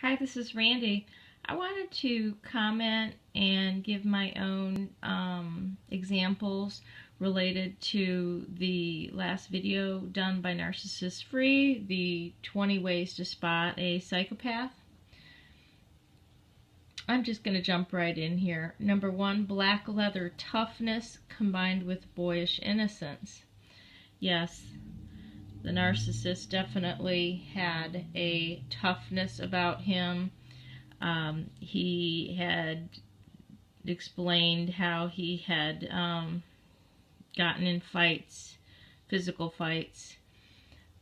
Hi, this is Randy. I wanted to comment and give my own examples related to the last video done by Narcissist Free, the 20 ways to spot a psychopath. I'm just going to jump right in here. Number one, black leather toughness combined with boyish innocence. Yes, the narcissist definitely had a toughness about him. He had explained how he had gotten in fights, physical fights,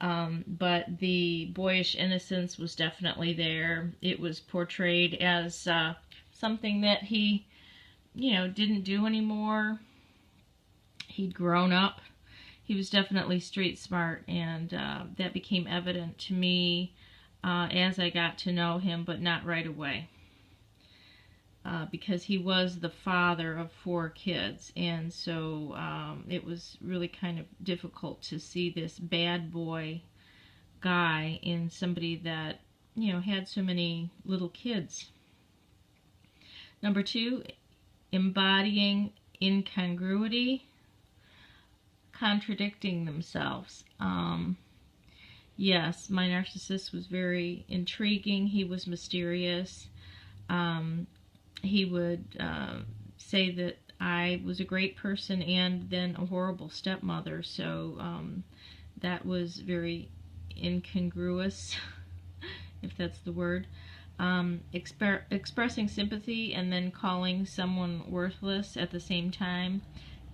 but the boyish innocence was definitely there. It was portrayed as something that he, didn't do anymore. He'd grown up. He was definitely street smart, and that became evident to me as I got to know him, but not right away. Because he was the father of 4 kids, and so it was really kind of difficult to see this bad boy guy in somebody that, had so many little kids. Number 2, embodying incongruity, contradicting themselves. Yes, my narcissist was very intriguing. He was mysterious. He would say that I was a great person and then a horrible stepmother. So that was very incongruous, if that's the word. Expressing sympathy and then calling someone worthless at the same time.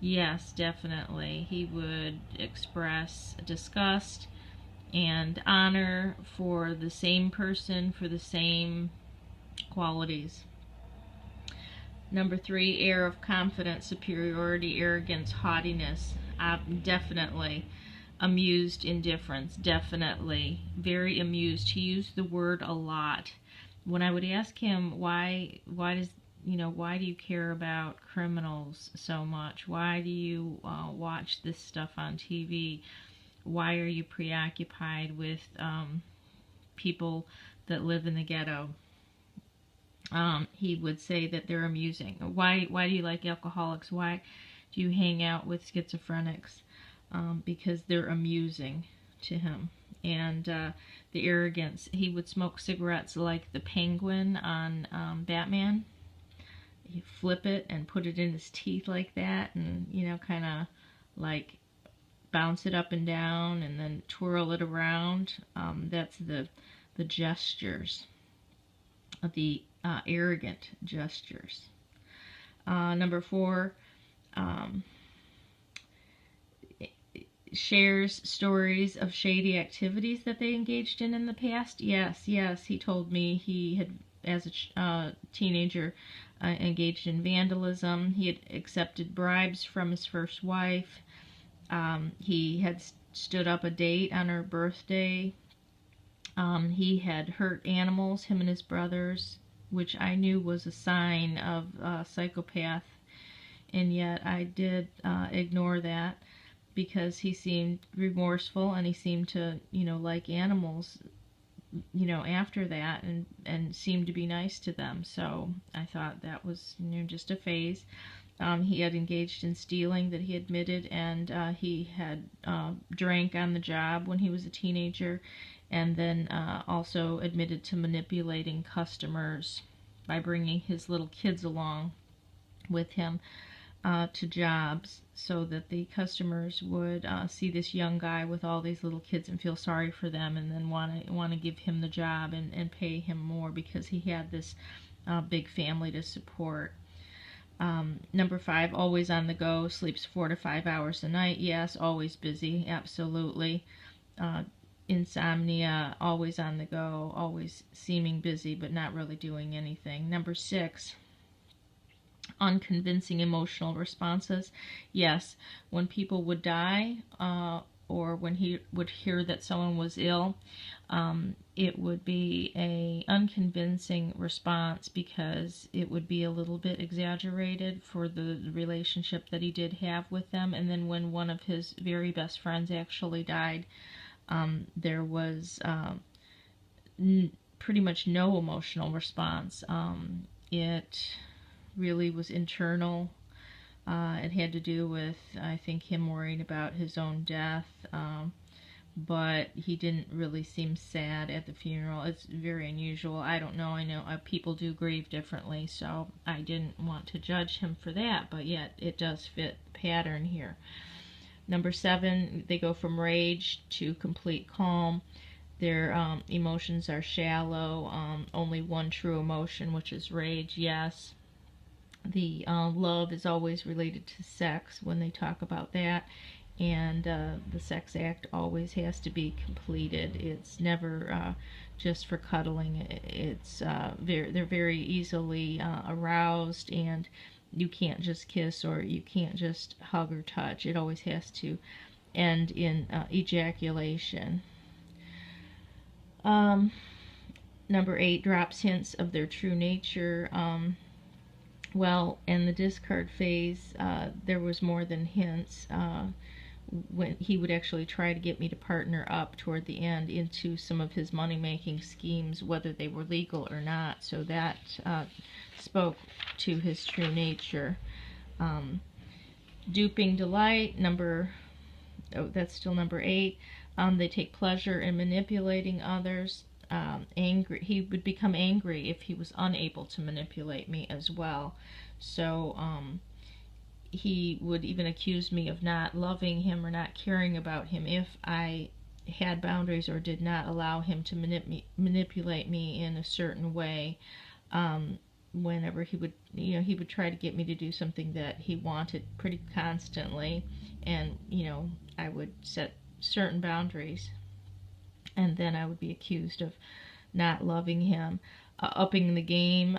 Yes, definitely. He would express disgust and honor for the same person, for the same qualities. Number 3, air of confidence, superiority, arrogance, haughtiness. Definitely. Amused indifference, definitely. Very amused. He used the word a lot. When I would ask him why do you care about criminals so much? Why do you watch this stuff on TV? Why are you preoccupied with people that live in the ghetto? He would say that they're amusing. Why do you like alcoholics? Why do you hang out with schizophrenics? Because they're amusing to him. And the arrogance. He would smoke cigarettes like the Penguin on Batman. He'd flip it and put it in his teeth like that, and kind of like bounce it up and down and then twirl it around. That's the gestures, the arrogant gestures. Number 4, shares stories of shady activities that they engaged in the past. Yes, he told me he had, as a teenager, engaged in vandalism. He had accepted bribes from his first wife. He had stood up a date on her birthday. He had hurt animals, him and his brothers, which I knew was a sign of a psychopath, and yet I did ignore that because he seemed remorseful and he seemed to, like animals, after that, and seemed to be nice to them. So I thought that was, just a phase. He had engaged in stealing that he admitted, and he had drank on the job when he was a teenager, and then also admitted to manipulating customers by bringing his little kids along with him to jobs so that the customers would see this young guy with all these little kids and feel sorry for them, and then want to give him the job and pay him more because he had this big family to support. Number 5, always on the go, sleeps 4 to 5 hours a night. Yes, always busy, absolutely. Insomnia, always on the go, always seeming busy but not really doing anything. Number 6, unconvincing emotional responses. Yes, when people would die, or when he would hear that someone was ill, it would be a unconvincing response because it would be a little bit exaggerated for the relationship that he did have with them. And then when one of his very best friends actually died, there was pretty much no emotional response. It really was internal. It had to do with, I think, him worrying about his own death, but he didn't really seem sad at the funeral. It's very unusual. I don't know. I know people do grieve differently, so I didn't want to judge him for that, but yet it does fit the pattern here. Number 7, they go from rage to complete calm. Their emotions are shallow, only one true emotion, which is rage, yes. The love is always related to sex when they talk about that, and the sex act always has to be completed. It's never just for cuddling. It's they're very easily aroused, and you can't just kiss or you can't just hug or touch. It always has to end in ejaculation. Number 8 drops hints of their true nature. Well, in the discard phase, there was more than hints. When he would actually try to get me to partner up toward the end into some of his money-making schemes, whether they were legal or not. So that spoke to his true nature. Duping delight, that's still number 8. They take pleasure in manipulating others. Angry, he would become angry if he was unable to manipulate me as well. So he would even accuse me of not loving him or not caring about him if I had boundaries or did not allow him to manipulate me in a certain way. Whenever he would try to get me to do something that he wanted pretty constantly, and I would set certain boundaries, and then I would be accused of not loving him. Upping the game.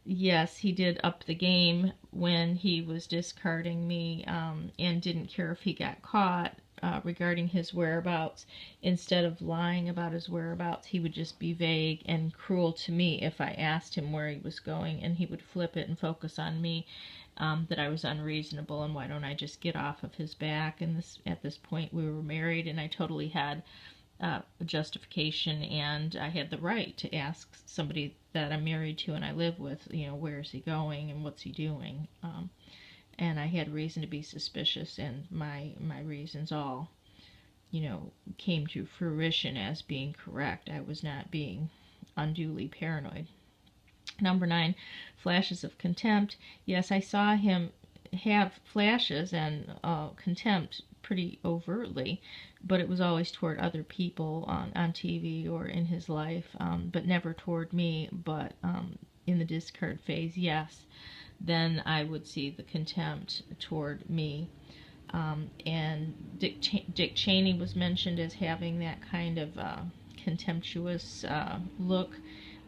Yes, he did up the game when he was discarding me, and didn't care if he got caught regarding his whereabouts. Instead of lying about his whereabouts, he would just be vague and cruel to me if I asked him where he was going, and he would flip it and focus on me, that I was unreasonable and why don't I just get off of his back. And at this point we were married, and I totally had a justification, and I had the right to ask somebody that I'm married to and I live with, where is he going and what's he doing, and I had reason to be suspicious, and my reasons all came to fruition as being correct. I was not being unduly paranoid. Number 9, flashes of contempt. Yes, I saw him have flashes and contempt pretty overtly, but it was always toward other people on TV or in his life, but never toward me. But in the discard phase, yes, then I would see the contempt toward me. And Dick Cheney was mentioned as having that kind of contemptuous look.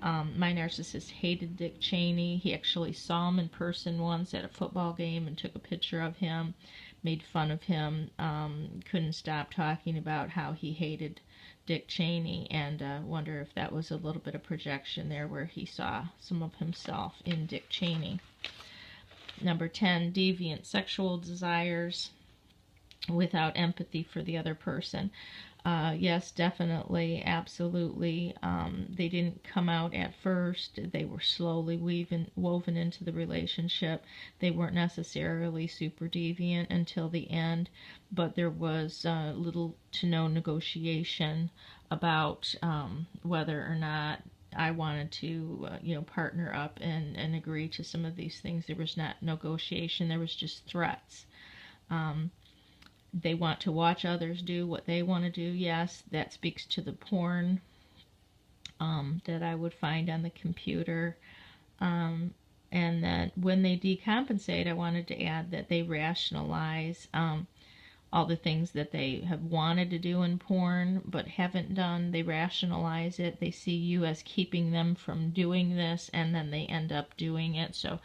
My narcissist hated Dick Cheney. He actually saw him in person once at a football game and took a picture of him, made fun of him, couldn't stop talking about how he hated Dick Cheney, and wonder if that was a little bit of projection there where he saw some of himself in Dick Cheney. Number 10, deviant sexual desires without empathy for the other person. Yes, definitely, absolutely. They didn't come out at first. They were slowly woven into the relationship. They weren't necessarily super deviant until the end, but there was little to no negotiation about whether or not I wanted to, partner up and agree to some of these things. There was not negotiation. There was just threats. They want to watch others do what they want to do. Yes, that speaks to the porn that I would find on the computer. And that when they decompensate, I wanted to add that they rationalize all the things that they have wanted to do in porn but haven't done. They rationalize it. They see you as keeping them from doing this, and then they end up doing it. So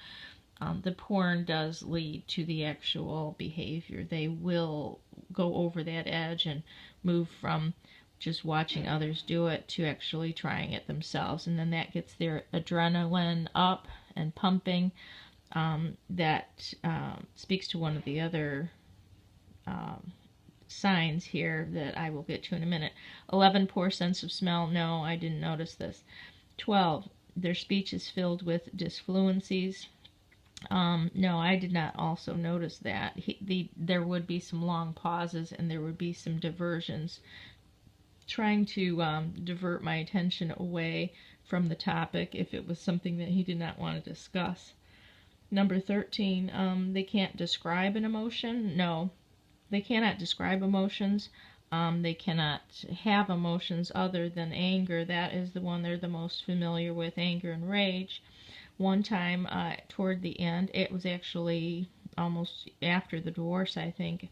the porn does lead to the actual behavior. They will go over that edge and move from just watching others do it to actually trying it themselves, and then that gets their adrenaline up and pumping. That speaks to one of the other signs here that I will get to in a minute. 11, poor sense of smell. No, I didn't notice this. 12, their speech is filled with disfluencies. No, I did not also notice that. There would be some long pauses and there would be some diversions, trying to divert my attention away from the topic if it was something that he did not want to discuss. Number 13, they can't describe an emotion. No, they cannot describe emotions. They cannot have emotions other than anger. That is the one they're the most familiar with, anger and rage. One time, toward the end, it was actually almost after the divorce, I think,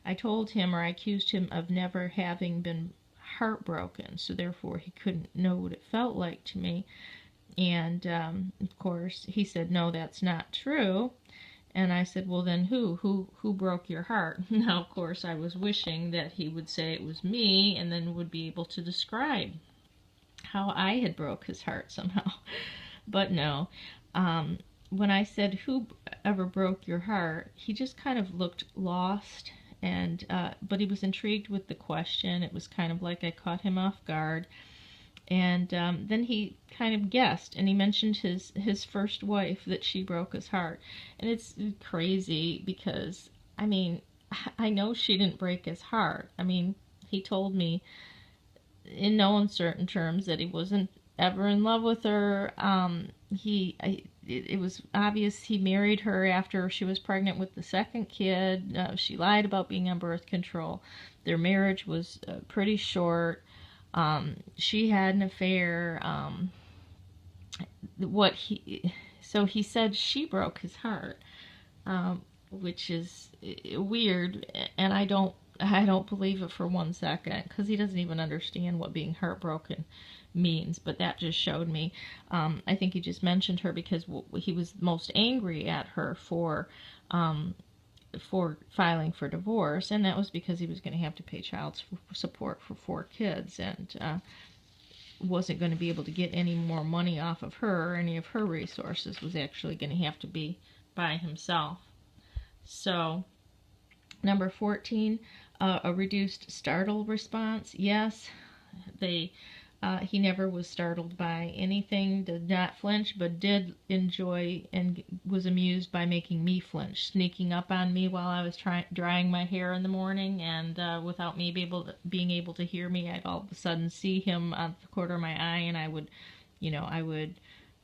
I told him, or I accused him of never having been heartbroken, so therefore he couldn't know what it felt like to me. And of course he said, no, that's not true. And I said, well, then who broke your heart? Now, of course, I was wishing that he would say it was me and then would be able to describe how I had broke his heart somehow. But no. When I said, who ever broke your heart, he just kind of looked lost. And but he was intrigued with the question. It was kind of like I caught him off guard. And then he kind of guessed, and he mentioned his first wife, that she broke his heart. And it's crazy because, I mean, I know she didn't break his heart. I mean, he told me in no uncertain terms that he wasn't ever in love with her. It was obvious he married her after she was pregnant with the second kid. She lied about being on birth control. Their marriage was pretty short. She had an affair. So he said she broke his heart, which is weird, and I don't believe it for 1 second, because he doesn't even understand what being heartbroken means. But that just showed me. I think he just mentioned her because he was most angry at her for filing for divorce, and that was because he was going to have to pay child support for 4 kids, and wasn't going to be able to get any more money off of her, or any of her resources, was actually going to have to be by himself. So, number 14, a reduced startle response. Yes, he never was startled by anything, did not flinch, but did enjoy and was amused by making me flinch, sneaking up on me while I was drying my hair in the morning, and without me being able to hear me, I'd all of a sudden see him on the corner of my eye, and I would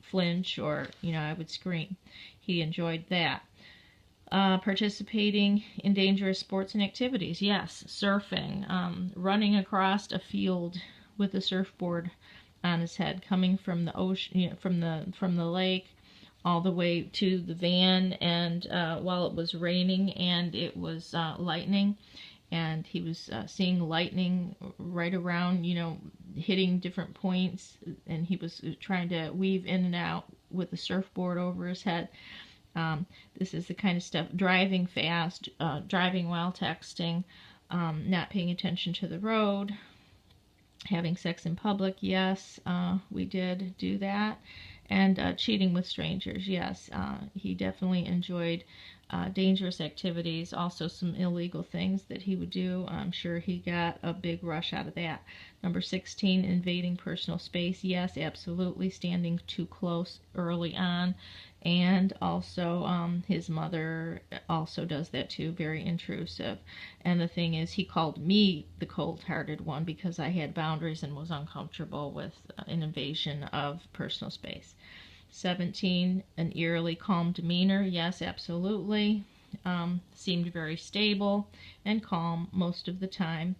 flinch, or I would scream. He enjoyed that. Participating in dangerous sports and activities. Yes, surfing, running across a field with a surfboard on his head, coming from the ocean, from the lake, all the way to the van, and while it was raining and it was lightning, and he was seeing lightning right around, hitting different points, and he was trying to weave in and out with the surfboard over his head. This is the kind of stuff. Driving fast, driving while texting, not paying attention to the road. Having sex in public, yes, we did do that. And cheating with strangers, yes. He definitely enjoyed dangerous activities, also some illegal things that he would do. I'm sure he got a big rush out of that. Number 16, invading personal space. Yes, absolutely. Standing too close early on. And also his mother also does that too, very intrusive. And the thing is, he called me the cold-hearted one because I had boundaries and was uncomfortable with an invasion of personal space. 17, an eerily calm demeanor. Yes, absolutely. Seemed very stable and calm most of the time.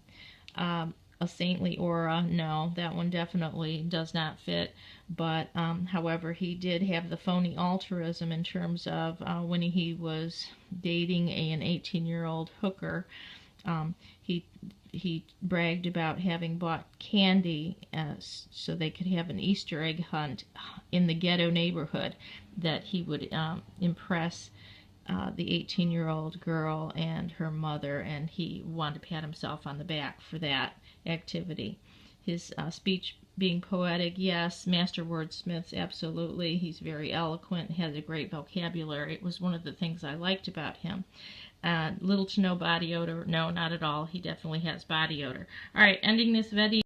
A saintly aura, no, that one definitely does not fit. But however, he did have the phony altruism in terms of when he was dating an 18-year-old hooker. He bragged about having bought candy so they could have an Easter egg hunt in the ghetto neighborhood, that he would impress the 18-year-old girl and her mother, and he wanted to pat himself on the back for that activity. His speech being poetic, yes. Master wordsmiths, absolutely. He's very eloquent, has a great vocabulary. It was one of the things I liked about him. Little to no body odor. No, not at all. He definitely has body odor. All right, ending this video.